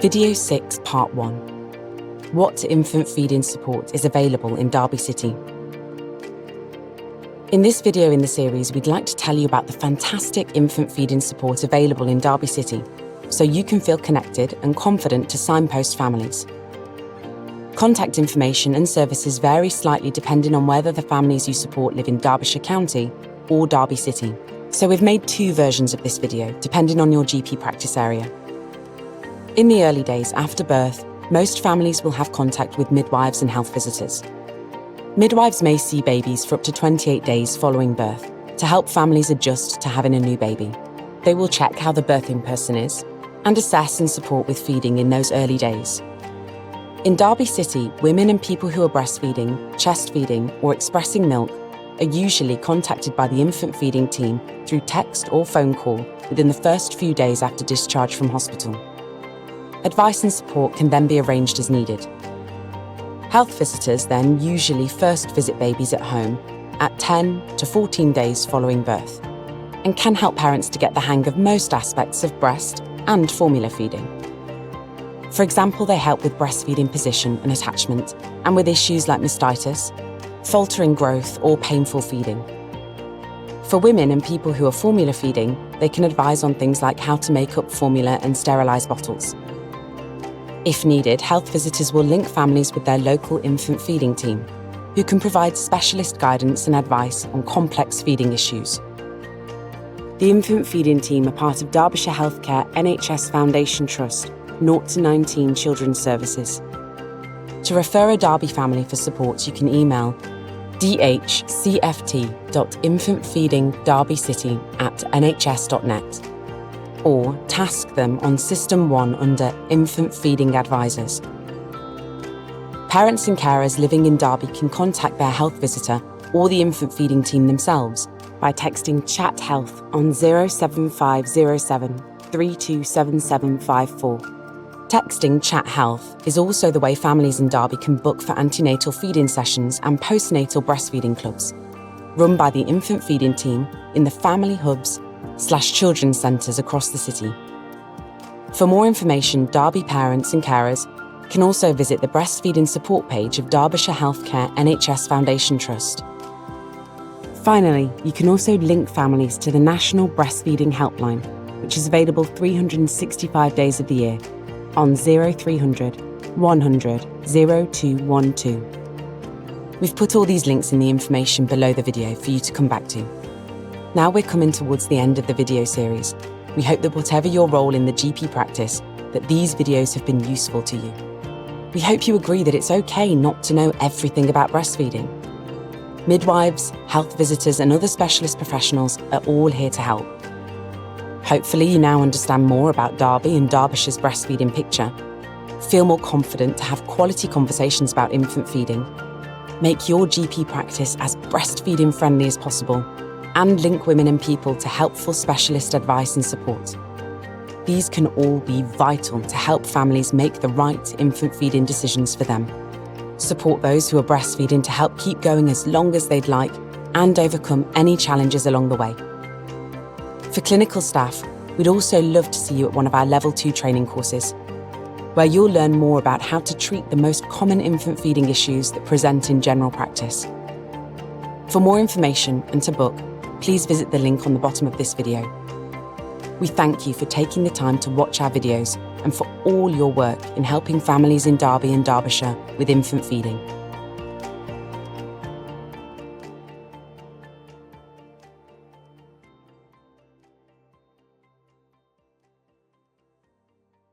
Video 6, Part 1. What infant feeding support is available in Derby City? In this video in the series, we'd like to tell you about the fantastic infant feeding support available in Derby City, so you can feel connected and confident to signpost families. Contact information and services vary slightly depending on whether the families you support live in Derbyshire County or Derby City. So we've made two versions of this video, depending on your GP practice area. In the early days after birth, most families will have contact with midwives and health visitors. Midwives may see babies for up to 28 days following birth to help families adjust to having a new baby. They will check how the birthing person is and assess and support with feeding in those early days. In Derby City, women and people who are breastfeeding, chest feeding, or expressing milk are usually contacted by the infant feeding team through text or phone call within the first few days after discharge from hospital. Advice and support can then be arranged as needed. Health visitors then usually first visit babies at home at 10 to 14 days following birth and can help parents to get the hang of most aspects of breast and formula feeding. For example, they help with breastfeeding position and attachment and with issues like mastitis, faltering growth, or painful feeding. For women and people who are formula feeding, they can advise on things like how to make up formula and sterilise bottles. If needed, health visitors will link families with their local infant feeding team, who can provide specialist guidance and advice on complex feeding issues. The infant feeding team are part of Derbyshire Healthcare NHS Foundation Trust 0 to 19 Children's Services. To refer a Derby family for support, you can email dhcft.infantfeedingderbycity@nhs.net or task them on System 1 under Infant Feeding Advisors. Parents and carers living in Derby can contact their health visitor or the infant feeding team themselves by texting Chat Health on 07507 327754. Texting Chat Health is also the way families in Derby can book for antenatal feeding sessions and postnatal breastfeeding clubs, run by the infant feeding team in the family hubs/children's centres across the city. For more information, Derby parents and carers can also visit the breastfeeding support page of Derbyshire Healthcare NHS Foundation Trust. Finally, you can also link families to the National Breastfeeding Helpline, which is available 365 days of the year on 0300 100 0212. We've put all these links in the information below the video for you to come back to. Now we're coming towards the end of the video series. We hope that whatever your role in the GP practice, that these videos have been useful to you. We hope you agree that it's okay not to know everything about breastfeeding. Midwives, health visitors, and other specialist professionals are all here to help. Hopefully you now understand more about Derby and Derbyshire's breastfeeding picture, feel more confident to have quality conversations about infant feeding, make your GP practice as breastfeeding friendly as possible, and link women and people to helpful specialist advice and support. These can all be vital to help families make the right infant feeding decisions for them. Support those who are breastfeeding to help keep going as long as they'd like and overcome any challenges along the way. For clinical staff, we'd also love to see you at one of our Level 2 training courses, where you'll learn more about how to treat the most common infant feeding issues that present in general practice. For more information and to book, please visit the link on the bottom of this video. We thank you for taking the time to watch our videos and for all your work in helping families in Derby and Derbyshire with infant feeding.